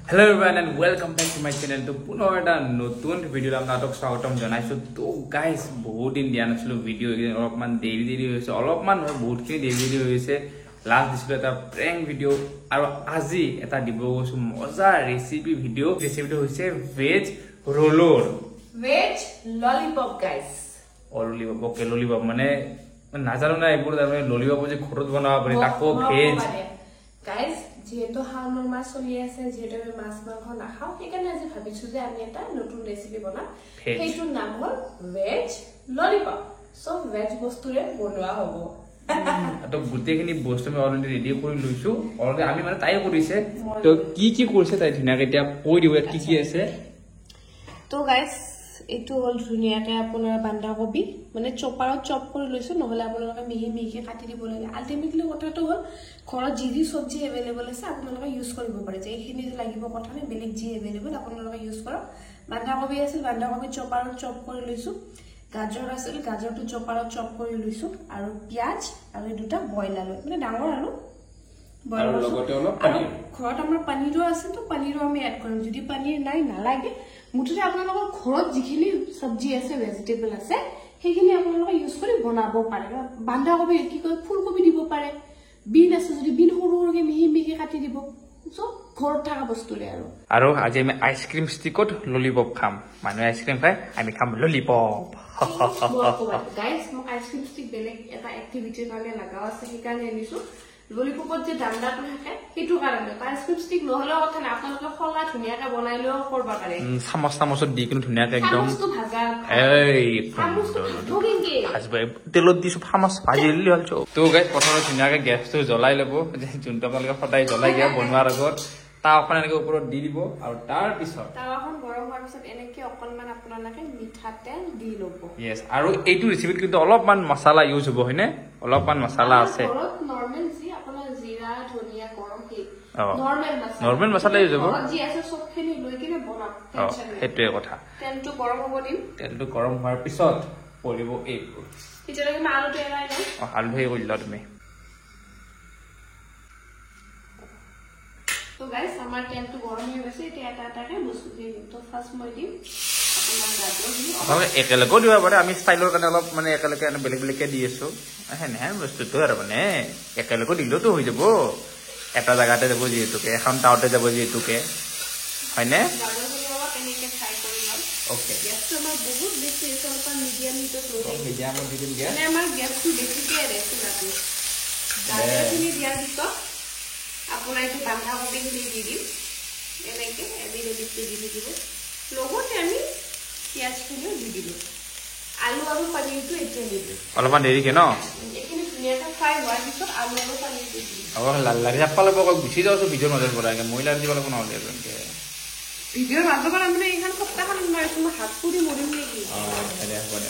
Hello everyone and welcome back to my channel. To puno eta notun video apnatok swagotam janaisu. To guys bahut din dia nachilu video olopman deri hoise olopman bahut kini deri hoise last disilo eta prank video aru aji eta dibo gosu moza recipe video hoise veg roller veg lollipop guys lollipop okay lollipop mane nazaro na ebur tarmane lollipop je khorot banaba pare tako veg guys যেহেতু হালমৰ মাছ চলি আছে যেহেতু আমি মাছ মাংস নাখাও সেইকাৰণে আজি ভাবিছো যে আমি এটা নতুন ৰেচিপি বনাম সেইটোৰ নাম হ'ল ভেজ ললিপপ সো ভেজ বস্তুৰে বনোৱা হ'ব তো গুটেখিনি বস্তু আমি অলৰেডি ৰেডি কৰি লৈছো অলৰেডি আমি মানে তাই কৰিছে তো কি কৰিছে তাই ধুনিয়াকে এতিয়া কৈ দিব কি আছে তো গাইস এটো হল ধুনিয়াকে আপোনাৰ বান্ধাকবি মানে চপাৰত চপ কৰি লৈছো নহলে আপোনালোকে মিহি মিহি কাটি দিব লাগে আলটিমেটলি কথাটো হল ঘৰত যি সবজি अवेलेबल আছে আপোনালোকে ইউজ কৰিব পাৰে যে এইখিনি লাগিব কথা নাই বেলেগ যি अवेलेबल আপোনালোকে ইউজ কৰক বান্ধাকবি আছিল বান্ধাকবি চপাৰত চপ কৰি লৈছো গাজৰ আছিল গাজৰটো চপাৰত চপ কৰি লৈছো আৰু পিয়াজ আৰু দুটা বইল আলু মানে ডাঙৰ আলু বইল আৰু লগতে অলপ পনীৰ ঘৰত আমাৰ পনীৰো আছে তো পনীৰো আমি এড কৰিম যদি পনীৰ নাই নালাগে মুঠতে আপোনালোকৰ ঘৰত যিখিনি সবজি আছে ভেজিটেবল আছে সেইখিনি আপোনালোকে ইউজ কৰি বনাব পাৰে বান্ধাকবি কি কয় ফুলকবি দিব পাৰে বিন আছে যদি বিন সৰু সৰুকে মিহি মিহি কাটি দিব সো ঘৰত থকা বস্তুৰে আৰু আজি আমি আইসক্রিম স্টিকত ললিপপ খাম মানে আইসক্রিম খাই আমি খাম ললিপপ গাইস মোক আইসক্রিম স্টিক বেলেগ এটা এক্টিভিটিৰ কাৰণে লাগা আছে সেইকাৰণে আনিছো ললিপপত যে দামদাটো থাকে সেইটো কাৰণে আইসক্ৰিম স্টিক নহলে কথা না আপোনালোকে খলা ধুনিয়াকে বনাইলেও কৰবা পাৰে চামচত দি কিনে ধুনিয়াকে একদম চামচটো ভাজা এই ধুনিয়াকে ভাজবা তেলত দিছো ফামাস ভাজিলি হলছো তো গাইস প্ৰথমে ধুনিয়াকে গ্যাসটো জ্বলাই লব যে যোনটো আপোনালোকে ফটাই জ্বলাই গিয়া বনোৱাৰ আগত তাওখন এনেকৈ ওপৰত দি দিব আৰু তাৰ পিছত তাওখন গৰম হোৱাৰ পিছত এনেকৈ অকনমান আপোনালোকে মিঠা তেল দি লব यस আৰু এইটো ৰেচিপিত কিন্তু অলপমান মছলা ইউজ হ'ব হয়নে অলপমান মছলা আছে নরমাল জি আপোনাৰ জিৰা ধনিয়া গৰম কি নরমাল মছলা ইউজ হ'ব জি আছে সবখিনি লৈ কিনে বনাম টেনচন নাই হেতুৱে কথা তেলটো গৰম হ'ব দিম তেলটো গৰম হোৱাৰ পিছত পৰিব এইবোৰ এতিয়ালৈকে আলুটো এৰাই লওঁ আলু হেৰি কৰিলা তুমি তো গাইস আমাৰ তেলটো গৰম হৈ গৈছে এতিয়া এটা এটাকে বস্তু দি দিম তো ফাৰ্স্ট মই দিম আপোনাৰ গাজৰ দিম আপোনালোকে একেলগে দিব পাৰে আমি ষ্টাইলৰ কাৰণে অলপ মানে একেলগে বেলেগ বেলেগকে দি আছো হেনে বস্তুটো আৰু মানে একেলগে দিলেতো হৈ যাব এটা জায়গাতে যাব যিহেতুকে এখন টাউতে যাব যিহেতুকে হয়নে গাজৰখিনি অলপ এনেকৈ ফ্ৰাই কৰি লম ওকে গেছটো আমাৰ বহুত বেছি আছে অলপ মিডিয়াম হিটত লৈ দিম মিডিয়ামত দি দিম গেছ মানে আমাৰ গেছটো বেছিকৈ ৰেষ্ট লাগে গাজৰখিনি দিয়াৰ পিছত আপোনাৰ এইটো বান্ধাকবিখিনি দি দিম এনেকৈ এবিলিটিটো দি দিব লগতে আমি পিঁয়াজখিনিও দি দিলোঁ আলু আৰু পনীৰটো এতিয়া দি দিম অলপমান দেৰিকে ন এইখিনি ধুনীয়াকৈ ফ্ৰাই হোৱাৰ পিছত আলু আৰু পনীৰটো দি দিম লাৰি চাপ পালে গুচি যাওঁছো ভিডিঅ'ৰ মাজৰ পৰা মহিলাৰ দিব লাগিব নহ'লে ভিডিঅ'ৰ মাজৰ পৰা মানে এইখন সপ্তাহখন মাৰিছোঁ মই হাত পুৰি মৰিম নেকি হ'ব দে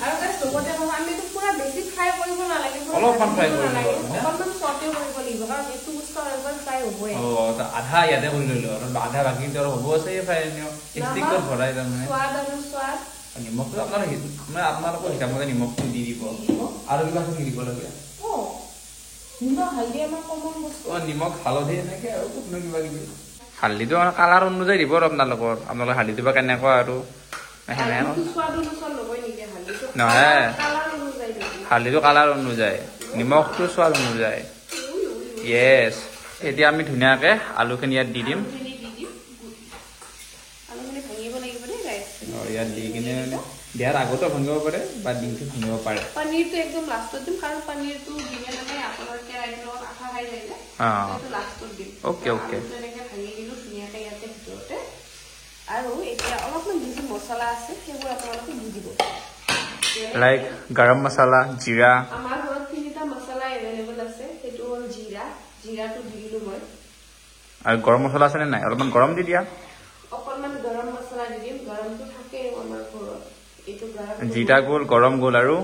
আৰু গাইছ লগতে আমি এইটো পুৰা বেছি ফ্ৰাই কৰিব নালাগে অলপমান ফ্ৰাই কৰিব নালাগে অলপমান চটেও কৰিব লাগিব কাৰণ এইটো বস্তু অলপমান ফ্ৰাই হ'বই আধা ইয়াতে কৰি লৈলো আৰু আধা বাকী হ'ব আছে ফ্ৰাই ষ্টিকত ভৰাই তাৰমানে সোৱাদ আৰু সোৱাদ নিমখটো আপোনালোকৰ হিচাপমতে নিমখটো দি দিব আৰু কিবা কি দিব লাগে নিমখ হালধি আমাৰ কমন বস্তু নিমখ হালধি এনেকে আৰু কোনো কিবা কিবি হালধিটো কালাৰ অনুযায়ী দিব আৰু আপোনালোকৰ হালধিটো বা কেনেকুৱা আৰু নহয় হালধিটো কালাৰ অনুযায়ী নিমখটো সোৱাদ অনুযায়ী য়েছ এতিয়া আমি ধুনীয়াকে আলুখিনি ইয়াত দি দিম ইয়াত দি কিনে দিয়াৰ আগতো ভাঙিব পাৰে বা ডিমটো ভাঙিব পাৰে পনীৰটো একদম লাষ্টত দিম কাৰণ পনীৰটো দিলে মানে আপোনাৰ কেৰাহীৰ লগত আঠা খাই যায় যে লাষ্টত দিম অ'কে অ'কে এনেকৈ ভাঙি দিলোঁ ধুনীয়াকৈ ইয়াতে ভিতৰতে আৰু এতিয়া অলপমান যিটো মছলা আছে সেইবোৰ আপোনালোকে দি দিব লাইক গৰম মছলা জিৰা আমাৰ ঘৰত 3টা মছলা এভেইলেবল আছে সেইটো হ'ল জিৰাটো দি দিলোঁ মই আৰু গৰম মছলা আছে নে নাই অলপমান গৰম দি দিয়া অকণমান গৰম মছলা দি দিম গৰমটো থাকেই আমাৰ ঘৰত এইটো জিৰা গ'ল গৰম গ'ল আৰু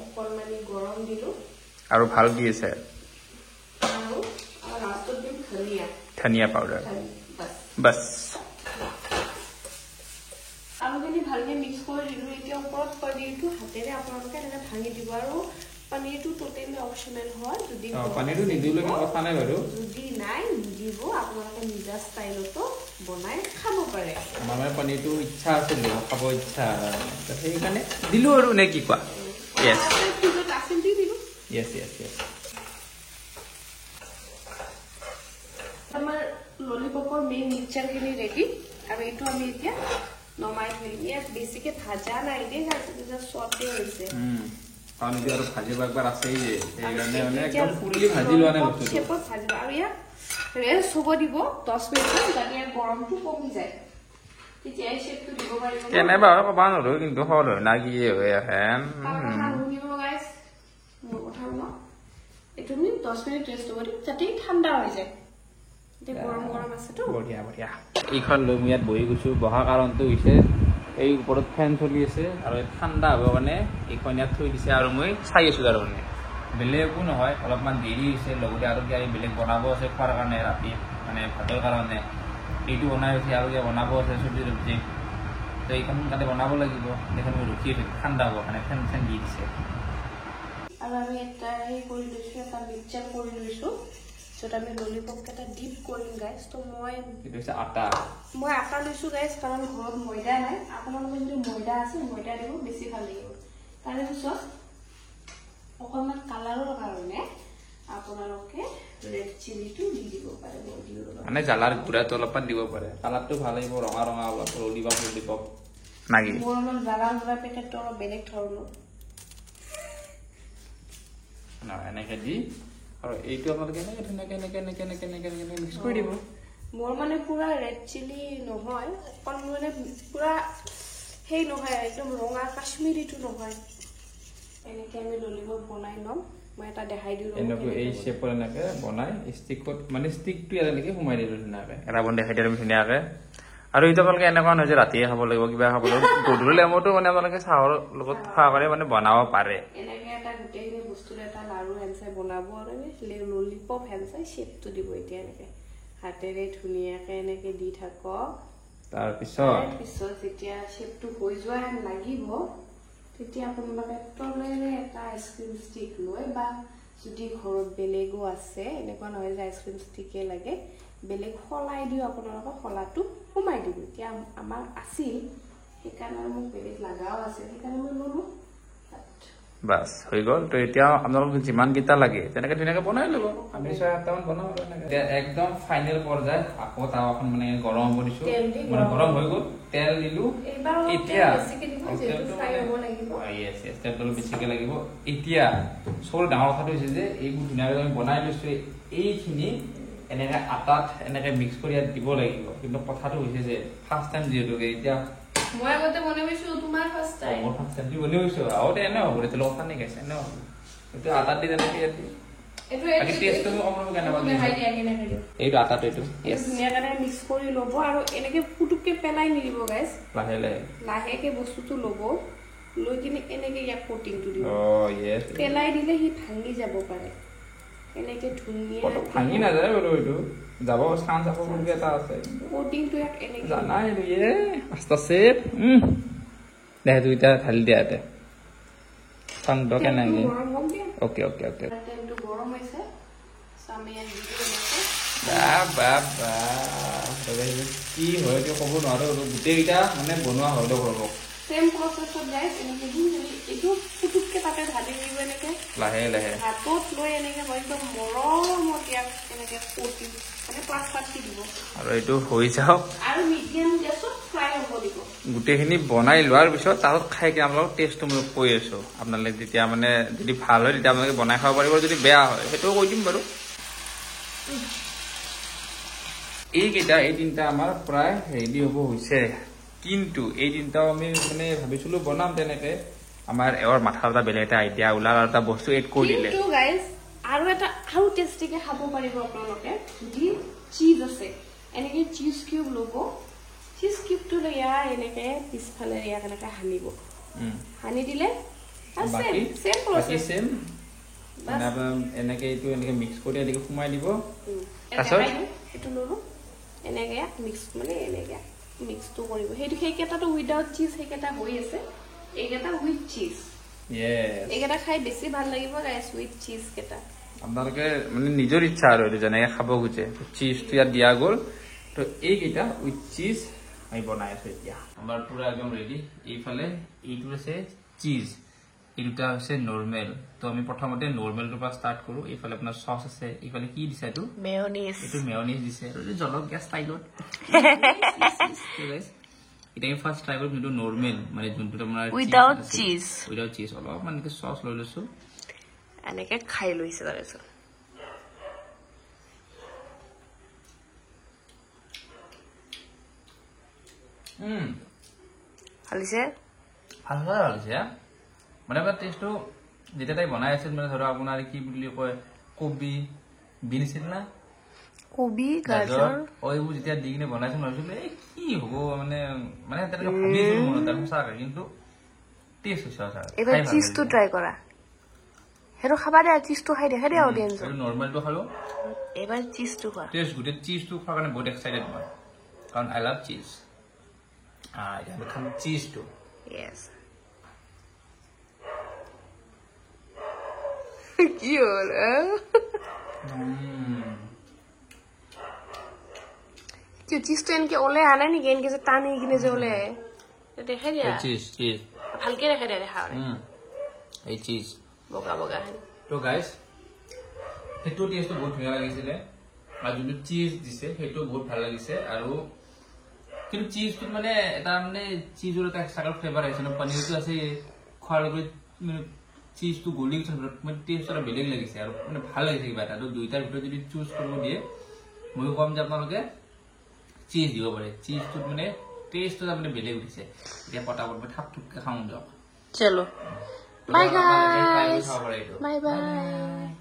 অকণমানি গৰম দিলোঁ আৰু ভাল দি আছে আৰু লাষ্টত দিম ধনিয়া পাউডাৰ বাছ আলুখিনি ভালকৈ মিক্স কৰি দিলোঁ এতিয়া ওপৰত পনীৰটো হাতেৰে আপোনালোকে এনেকৈ ভাঙি দিব আৰু পানী পানীটো টোটেলি অপচনেল হয় যদি পানীটো নিদিলে কোনো কথা নাই বাৰু যদি নাই নিদিব আপোনালোকে নিজা ষ্টাইলতো বনাই খাব পাৰে আমাৰ মানে পানীটো ইচ্ছা আছিল খাব ইচ্ছা সেইকাৰণে দিলো আৰু নে কি কোৱা য়েছ য়েছ য়েছ য়েছ আমাৰ ললিপপৰ মেইন মিক্সচাৰখিনি ৰেডি আৰু এইটো আমি এতিয়া নমাই থৈ ইয়াত বেছিকে ভাজা নাই দেই চতে হৈছে কাৰণ এতিয়া আৰু ভাজিব একবাৰ আছেই যে সেইকাৰণে মানে একদম ফুলি ভাজি লোৱা নাই বস্তুটো শেপত ভাজিব আৰু ইয়াত ৰেষ্ট হ'ব দিব 10 মিনিটমান যাতে ইয়াৰ গৰমটো কমি যায় তেতিয়া এই শেপটো দিব পাৰিব কেনেবা ক'বা নোৱাৰো কিন্তু হ'ল না কি হৈ আহে মোৰ কথা শুনো এইটো আমি 10 মিনিট ৰেষ্ট হ'ব দিম যাতে ঠাণ্ডা হৈ যায় গৰম গৰম আছেতো বঢ়িয়া বঢ়িয়া এইখন লৈ মই ইয়াত বহি গৈছোঁ বহা কাৰণটো হৈছে এই ওপৰত ফেন চলি আছে আৰু ঠাণ্ডা হ'ব কাৰণে এইখন ইয়াত থৈ দিছে আৰু মই চাই আছোঁ তাৰ মানে বেলেগ একো নহয় অলপমান দেৰি হৈছে লগতে আৰু কিবা বেলেগ বনাব আছে খোৱাৰ কাৰণে ৰাতি মানে ভাতৰ কাৰণে এইটো বনাই হৈছে আৰু কিবা বনাব আছে চব্জি তব্জি তো এইখন সোনকালে বনাব লাগিব সেইখন মই ৰখি আছোঁ ঠাণ্ডা হ'ব কাৰণে ফেন চেন দি দিছে আৰু আমি এটা হেৰি কৰি লৈছোঁ এটা মিক্সচাৰ কৰি লৈছোঁ য'ত আমি ললিপপকেইটা ডিপ কৰিম গাইজ তো মই আটা লৈছোঁ গাইজ কাৰণ ঘৰত ময়দা নাই আপোনালোকৰ যদি ময়দা আছে ময়দা দিব বেছি ভাল লাগিব তাৰপিছত অকণমান কালাৰৰ কাৰণে আপোনালোকে ৰেড চিলিটো দি দিব পাৰে মানে জ্বালাৰ গুড়াটো অলপমান দিব পাৰে কালাৰটো ভাল লাগিব ৰঙা ৰঙা অলপ ললিপপ নাকি মোৰ অলপ জ্বালাৰ গুড়া পেকেটটো অলপ বেলেগ ধৰণৰ এনেকে দি আৰু এইটো আপোনালোকে এনেকে ধুনীয়াকে এনেকে মিক্স কৰি দিব মোৰ মানে পুৰা ৰেড চিলি নহয় অকণ মানে পুৰা সেই নহয় একদম ৰঙা কাশ্মীৰীটো নহয় এনেকে আমি ললিপপ বনাই ল'ম মই এটা দেখাই দিওঁ এনেকৈ এই শেপৰ এনেকে বনাই ষ্টিকত মানে ষ্টিকটো এনেকে সোমাই দিলোঁ ধুনীয়াকে এটা বন দেখাই দিলোঁ ধুনীয়াকে আৰু এইটো আপোনালোকে এনেকুৱা নহয় যে ৰাতিয়ে খাব লাগিব কিবা খাব লাগিব গধূলি সময়তো মানে আপোনালোকে চাহৰ লগত খোৱা কৰি মানে বনাব পাৰে এনেকে এটা গোটেইখিনি বস্তুৰ এটা লাৰু হেনচাই বনাব আৰু ললিপপ হেনচাই শ্বেপটো দিব এতিয়া এনেকে হাতেৰে ধুনীয়াকে এনেকে দি থাকক তাৰপিছত যেতিয়া শ্বেপটো হৈ যোৱা হেন লাগিব তেতিয়া আপোনালোকে তলেৰে এটা আইচক্ৰীম ষ্টিক লৈ বা যদি ঘৰত বেলেগো আছে এনেকুৱা নহয় যে আইচক্ৰীম ষ্টিকে লাগে বেলেগ সলাই দিও আপোনালোকে সলাটো সোমাই দিব এতিয়া আমাৰ আছিল সেইকাৰণে মোক বেলেগ লাগাও আছে সেইকাৰণে মই ললো বাস হৈ গ'ল তো এতিয়া আপোনালোক যিমান কিটা লাগে তেনেকে ধুনীয়াকে বনাই ল'ব আমি 6-7টা মান বনাব এনেকে একদম ফাইনেল পৰ্যায় আকৌ তাৱাখন মানে গৰম হ'ব দিছো মানে গৰম হৈ গ'ল তেল দিলো এতিয়া তেলটো বেছিকে লাগিব এতিয়া সৰু ডাঙৰ কথাটো হৈছে যে এইবোৰ ধুনীয়াকে আমি বনাই লৈছো এইখিনি এনেকে আটাত এনেকে মিক্স কৰি ইয়াত দিব লাগিব কিন্তু কথাটো হৈছে যে ফাৰ্ষ্ট টাইম যিহেতু এতিয়া মই আগতে বনাইছো তোমাৰ ফাৰ্ষ্ট টাইম মই ফাৰ্ষ্ট টাইম বনাইছো আউট এনে হ'ব তে কথা নাই কৈছে ন এটো আটা দি জানে কি এটো আকি টেষ্ট তো কম কেনে বাদ এইটো আটাটো এইটো ইয়েস ধুনীয়াকৈ মিক্স কৰি লব আৰু এনেকে ফুটুককে পেলাই নিদিব গাইস লাহেকে বস্তুটো লব লৈ কিনে এনেকে ইয়াক কোটিংটো দিব ইয়েস পেলাই দিলে হি ভাঙি যাব পাৰে এনেকে ধুনীয়া ভাঙি না যায় বলো এইটো যাব চান্স আছে বুলি এটা আছে কোটিংটো ইয়াক এনেকে জানা এইটো আস্তা সেট দেখ দুইটা ঢালি দিয়াতে ঠান্ড কেনে গে ওকে ওকে ওকে তেলটো গৰম হৈছে সামিয়া দি কি হয় এইটো ক'ব নোৱাৰো গোটেইকেইটা মানে বনোৱা হলো হ'ব সেম প্ৰসেছত গাইস এনেকে এইটো ফুটুককে তাতে ঢালি দিব এনেকে লাহে লাহে হাতত লৈ এনেকে হয়তো মৰমত ইয়াক এনেকে কোটি মানে প্লাষ্টাৰ দি দিব আৰু এইটো হৈ যাওক আৰু মিডিয়াম গেছত ফ্ৰাই হ'ব দিব গোটেইখিনি বনাই লোৱাৰ পিছত তাত খাই কি আপোনালোক টেষ্টটো মই কৈ আছো আপোনালোকে যেতিয়া মানে যদি ভাল হয় তেতিয়া আপোনালোকে বনাই খাব পাৰিব যদি বেয়া হয় সেইটোও কৈ দিম বাৰু এইকেইটা এই তিনিটা আমাৰ প্ৰায় ৰেডি হ'ব হৈছে কিন্তু এই তিনিটাও আমি মানে ভাবিছিলো বনাম তেনেকে আমাৰ এওৰ মাথাৰ এটা বেলেগ এটা আইডিয়া ওলাল আৰু এটা বস্তু এড কৰি দিলে কিন্তু গাইস আৰু এটা আৰু টেষ্টিকে খাব পাৰিব আপোনালোকে যদি চীজ আছে এনেকে চীজ কিউব ল'ব চীজ কিউবটো লৈ ইয়াৰ এনেকে পিছফালে ইয়াক এনেকে হানিব হানি দিলে সেম প্ৰসেছ সেম মানে এনেকে এইটো এনেকে মিক্স কৰি এনেকে সোমাই দিব এইটো ল'লো এনেকে মিক্স মানে এনেকে মিক্সটো কৰিব সেইটো সেইকেইটাটো উইদাউট চীজ সেইকেইটা হৈ আছে এইকেইটা উইথ চীজ Yes. এইকেইটা খাই বেছি ভাল লাগিব গাইছ উইথ চিজ কেইটা আপোনালোকে মানে নিজৰ ইচ্ছা আৰু এইটো যেনেকৈ খাব খোজে চিজটো ইয়াত দিয়া গ'ল তো এইকেইটা উইথ চিজ আমি বনাই আছো এতিয়া আমাৰ পুৰা একদম ৰেডি এইফালে এইটো আছে চিজ এই দুটা হৈছে নৰ্মেল তো আমি প্ৰথমতে নৰ্মেলটোৰ পৰা ষ্টাৰ্ট কৰোঁ এইফালে আপোনাৰ চচ আছে এইফালে কি দিছে এইটো মেয়নিজ এইটো মেয়নিজ দিছে আৰু জলক গেছ ষ্টাইলত এটা আমি ফাৰ্ষ্ট ট্ৰাই কৰিম যোনটো নৰ্মেল মানে যোনটো আপোনাৰ উইদাউট চিজ অলপমান এনেকৈ চচ লৈ লৈছোঁ এনেকে খাই লৈছে তাৰপিছত ভালিছে ভাল হৈছে মানে আপোনাৰ টেষ্টটো যেতিয়া তাই বনাই আছিল মানে ধৰক আপোনাৰ কি বুলি কয় কবি বিন আছিল না কবি গাজৰ এইবোৰ যেতিয়া দি কিনে বনাইছিল ভাবিছিলো এই কি হ'ব মানে মানে তেনেকৈ ভাবিছিলো মনত সঁচাকৈ কিন্তু টেষ্ট হৈছে সঁচাকৈ এবাৰ চিজটো ট্ৰাই কৰা সেইটো খাবা দে চিজটো খাই দেখা দে অডিয়েঞ্চ নৰ্মেলটো খালো এবাৰ চিজটো খোৱা টেষ্ট গোটেই চিজটো খোৱাৰ কাৰণে বহুত এক্সাইটেড মই কাৰণ আই লাভ চিজ এতিয়া আমি খাম চিজটো Yes. কি হল কি চিজটো এনেকে ওলাই আনে নেকি এনেকে যে টানি কিনে যে ওলাই দেখাই দিয়া চিজ চিজ ভালকে দেখাই দিয়া দেখা এই চিজ বগা বগা তো গাইজ সেইটো টেষ্টটো বহুত ধুনীয়া লাগিছিলে আৰু যোনটো চিজ দিছে সেইটো বহুত ভাল লাগিছে আৰু কিন্তু চিজটোত মানে এটা মানে চিজৰ এটা এক্সট্ৰা ফ্লেভাৰ আহিছে পনীৰটো আছে খোৱাৰ লগত চিজটো গলি গৈছে মানে টেষ্ট এটা বেলেগ লাগিছে আৰু মানে ভাল লাগিছে কিবা এটা দুইটাৰ ভিতৰত যদি চুজ কৰিব দিয়ে ময়ো ক'ম যে আপোনালোকে চিজ দিব পাৰে চিজটোত মানে টেষ্টটো মানে বেলেগ উঠিছে এতিয়া পটাপট মই থাপ থুপকে খাওঁ দিয়ক চলো বাই বাই বাই বাই